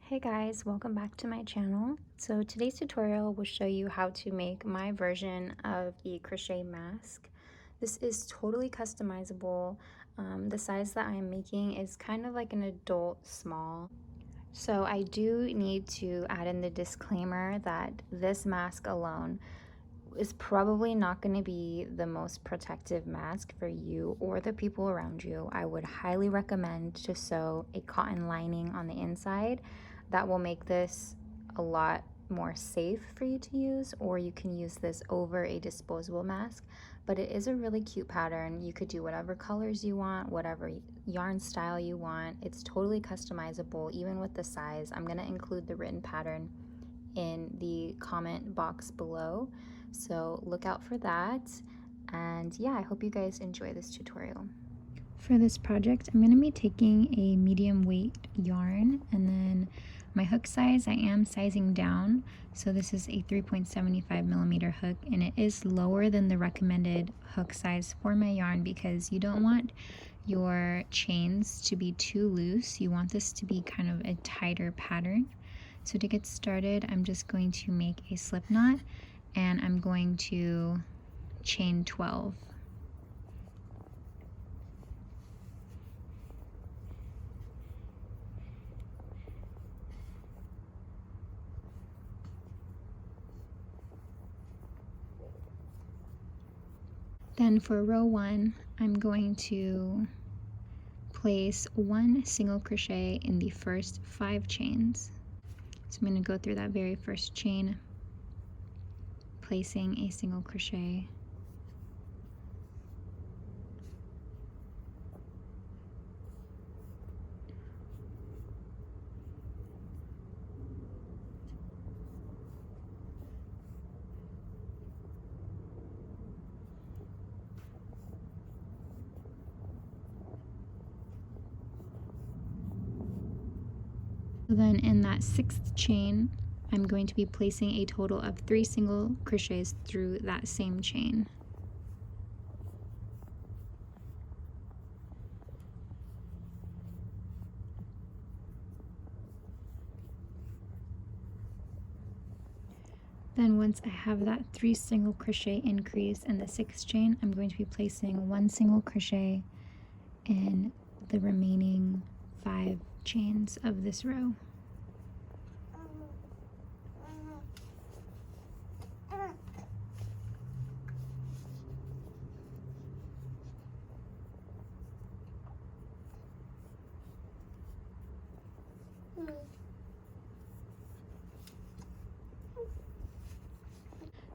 Hey guys, welcome back to my channel. So today's tutorial will show you how to make my version of the crochet mask. This is totally customizable. The size that I am making is kind of like an adult small. So I do need to add in the disclaimer that this mask alone is probably not going to be the most protective mask for you or the people around you. I would highly recommend to sew a cotton lining on the inside. That will make this a lot more safe for you to use, or you can use this over a disposable mask. But it is a really cute pattern. You could do whatever colors you want, whatever yarn style you want. It's totally customizable, even with the size. I'm going to include the written pattern in the comment box below, so look out for that. And yeah, I hope you guys enjoy this tutorial. For this project, I'm going to be taking a medium weight yarn, and then my hook size I am sizing down. So this is a 3.75 millimeter hook, and it is lower than the recommended hook size for my yarn because you don't want your chains to be too loose. You want this to be kind of a tighter pattern. So to get started, I'm just going to make a slip knot, and I'm going to chain 12. Then for row 1, I'm going to place 1 single crochet in the first 5 chains. So I'm going to go through that very first chain, placing a single crochet. So then in that 6th chain, I'm going to be placing a total of 3 single crochets through that same chain. Then once I have that 3 single crochet increase in the 6th chain, I'm going to be placing 1 single crochet in the remaining 5 chains of this row.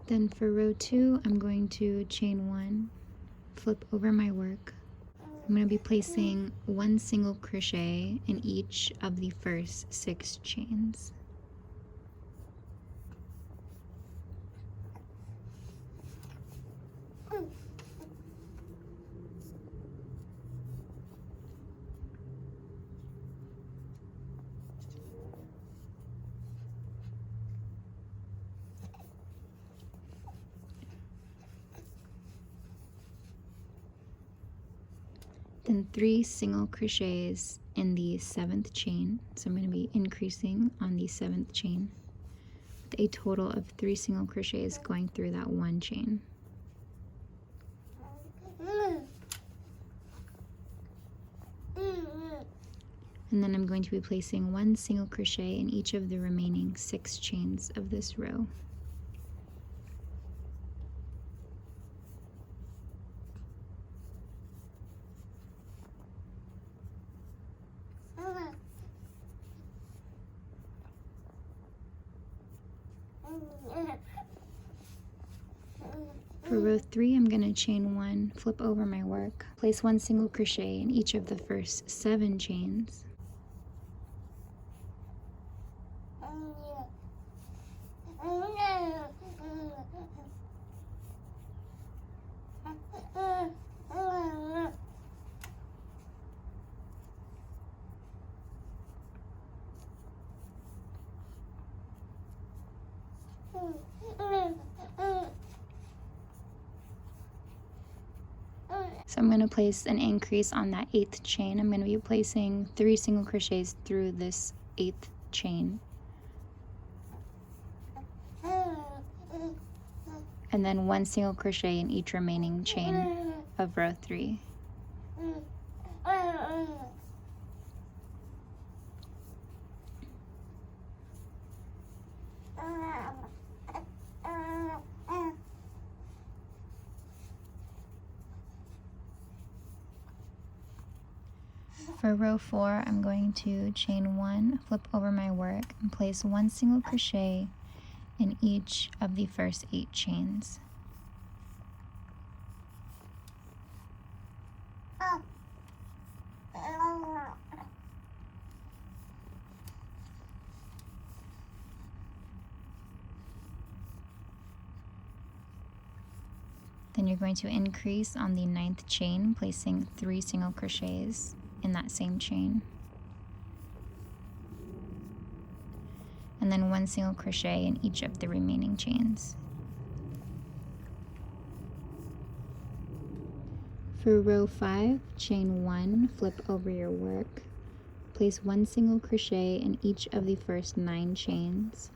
Then for row 2, I'm going to chain 1, flip over my work. I'm going to be placing 1 single crochet in each of the first 6 chains. Then 3 single crochets in the 7th chain. So I'm going to be increasing on the 7th chain with a total of 3 single crochets going through that 1 chain. And then I'm going to be placing 1 single crochet in each of the remaining 6 chains of this row. For row 3, I'm going to chain 1, flip over my work, place 1 single crochet in each of the first 7 chains. So I'm going to place an increase on that 8th chain. I'm going to be placing 3 single crochets through this 8th chain. And then 1 single crochet in each remaining chain of row 3. For row 4, I'm going to chain 1, flip over my work, and place 1 single crochet in each of the first 8 chains. Then you're going to increase on the 9th chain, placing 3 single crochets in that same chain. And then 1 single crochet in each of the remaining chains. For row 5, chain 1, flip over your work. Place 1 single crochet in each of the first 9 chains.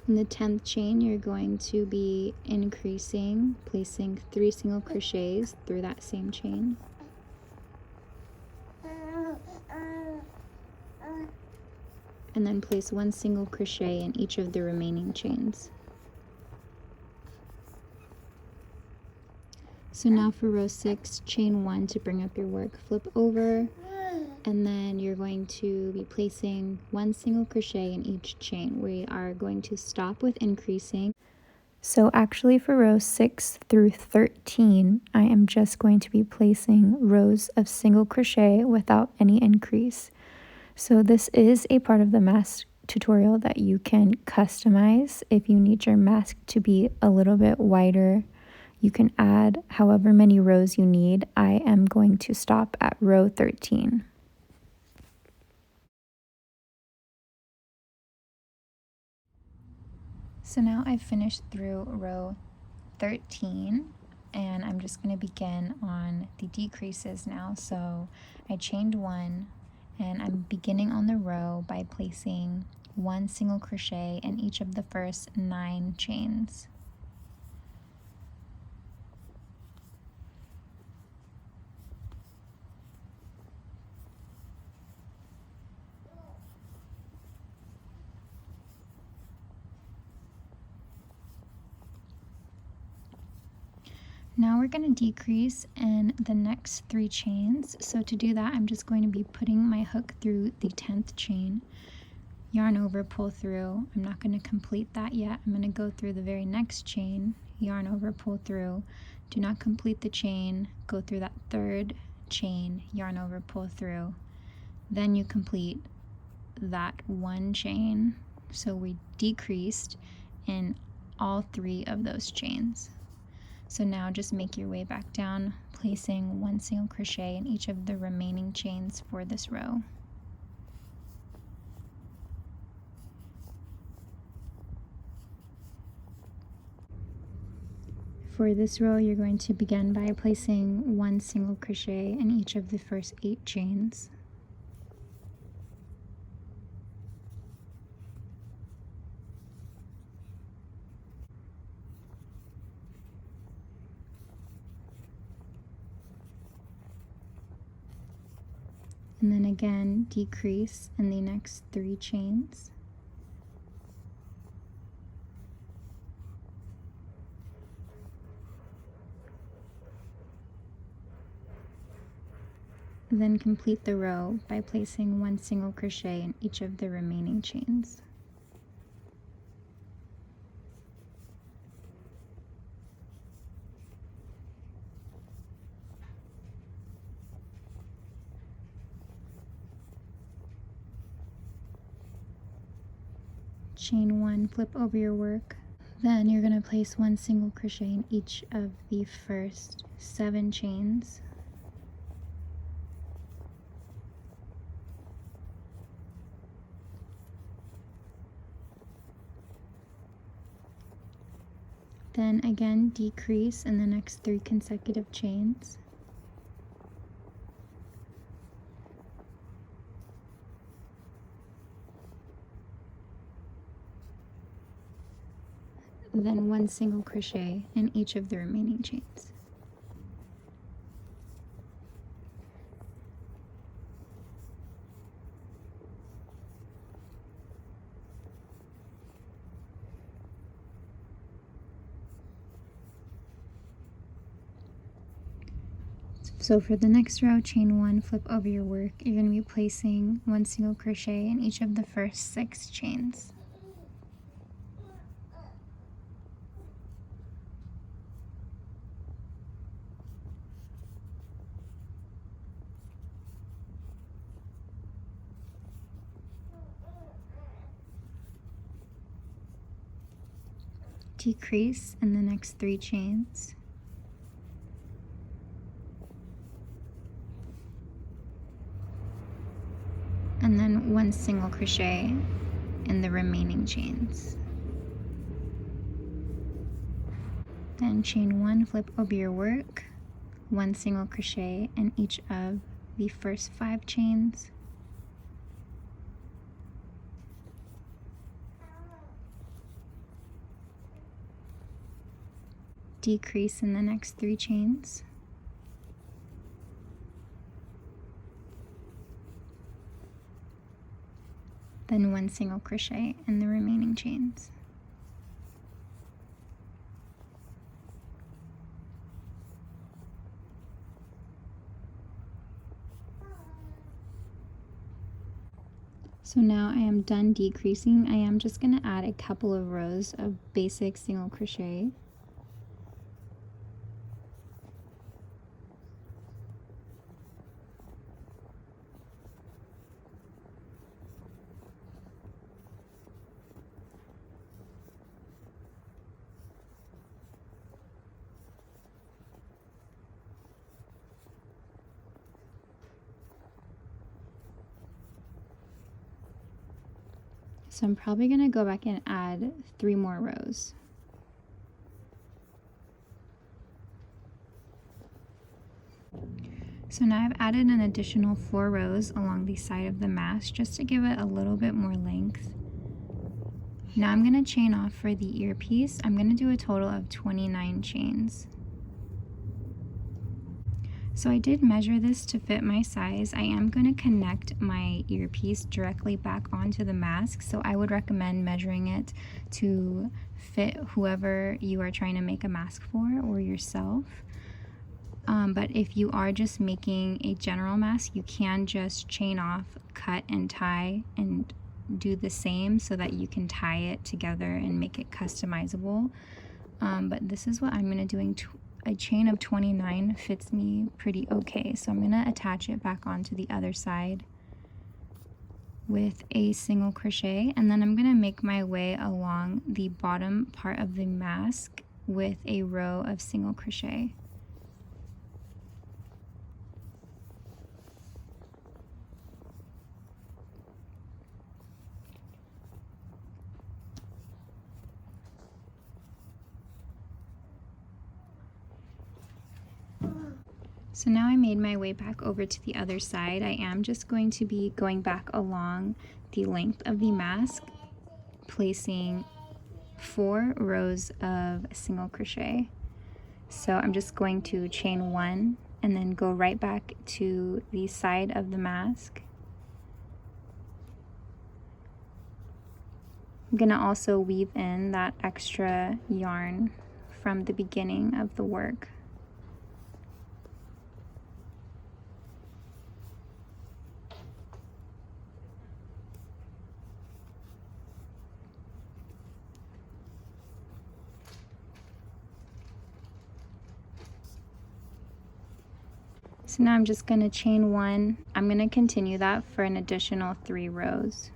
In the 10th chain, you're going to be increasing, placing 3 single crochets through that same chain. And then place 1 single crochet in each of the remaining chains. So now for row 6, chain 1 to bring up your work, flip over, and then you're going to be placing 1 single crochet in each chain. We are going to stop with increasing. So actually for rows 6 through 13, I am just going to be placing rows of single crochet without any increase. So this is a part of the mask tutorial that you can customize. If you need your mask to be a little bit wider, you can add however many rows you need. I am going to stop at row 13. So now I've finished through row 13 and I'm just going to begin on the decreases now. So I chained 1 and I'm beginning on the row by placing 1 single crochet in each of the first 9 chains. Now we're going to decrease in the next 3 chains. So to do that, I'm just going to be putting my hook through the 10th chain, yarn over, pull through. I'm not going to complete that yet. I'm going to go through the very next chain, yarn over, pull through. Do not complete the chain, go through that 3rd chain, yarn over, pull through. Then you complete that 1 chain. So we decreased in all 3 of those chains. So now just make your way back down, placing 1 single crochet in each of the remaining chains for this row. For this row, you're going to begin by placing 1 single crochet in each of the first 8 chains. And then again, decrease in the next 3 chains. Then complete the row by placing 1 single crochet in each of the remaining chains. Chain 1, flip over your work. Then you're going to place 1 single crochet in each of the first 7 chains. Then again, decrease in the next 3 consecutive chains. Then 1 single crochet in each of the remaining chains. So for the next row, chain 1, flip over your work. You're going to be placing 1 single crochet in each of the first 6 chains. Decrease in the next 3 chains. And then 1 single crochet in the remaining chains. Then chain 1, flip over your work, 1 single crochet in each of the first 5 chains. Decrease in the next 3 chains. Then 1 single crochet in the remaining chains. So now I am done decreasing. I am just going to add a couple of rows of basic single crochet. So I'm probably going to go back and add 3 more rows. So now I've added an additional 4 rows along the side of the mask just to give it a little bit more length. Now I'm going to chain off for the earpiece. I'm going to do a total of 29 chains. So I did measure this to fit my size. I am going to connect my earpiece directly back onto the mask, so I would recommend measuring it to fit whoever you are trying to make a mask for or yourself. But if you are just making a general mask, you can just chain off, cut and tie and do the same so that you can tie it together and make it customizable. But this is what I'm going to do. A chain of 29 fits me pretty okay, so I'm going to attach it back onto the other side with a single crochet, and then I'm going to make my way along the bottom part of the mask with a row of single crochet. So now I made my way back over to the other side. I am just going to be going back along the length of the mask, placing 4 rows of single crochet. So I'm just going to chain 1 and then go right back to the side of the mask. I'm going to also weave in that extra yarn from the beginning of the work. So now I'm just going to chain 1. I'm going to continue that for an additional 3 rows.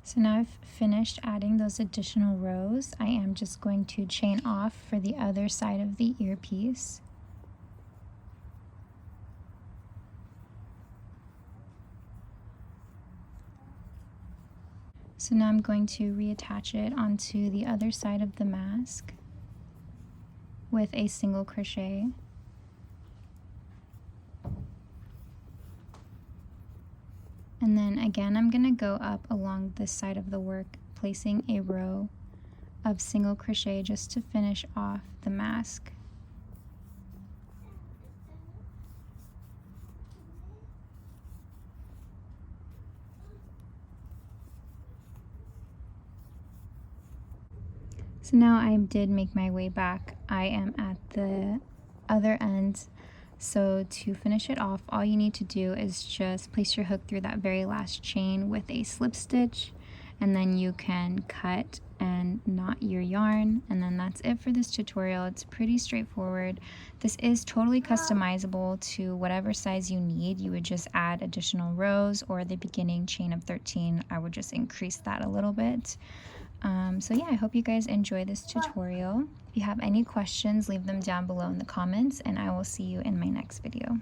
So now I've finished adding those additional rows. I am just going to chain off for the other side of the earpiece. So now I'm going to reattach it onto the other side of the mask with a single crochet. And then again, I'm going to go up along this side of the work, placing a row of single crochet just to finish off the mask. So now I did make my way back. I am at the other end. So to finish it off, all you need to do is just place your hook through that very last chain with a slip stitch, and then you can cut and knot your yarn, and then that's it for this tutorial. It's pretty straightforward. This is totally customizable to whatever size you need. You would just add additional rows, or the beginning chain of 13, I would just increase that a little bit. So yeah, I hope you guys enjoy this tutorial. If you have any questions, leave them down below in the comments, and I will see you in my next video.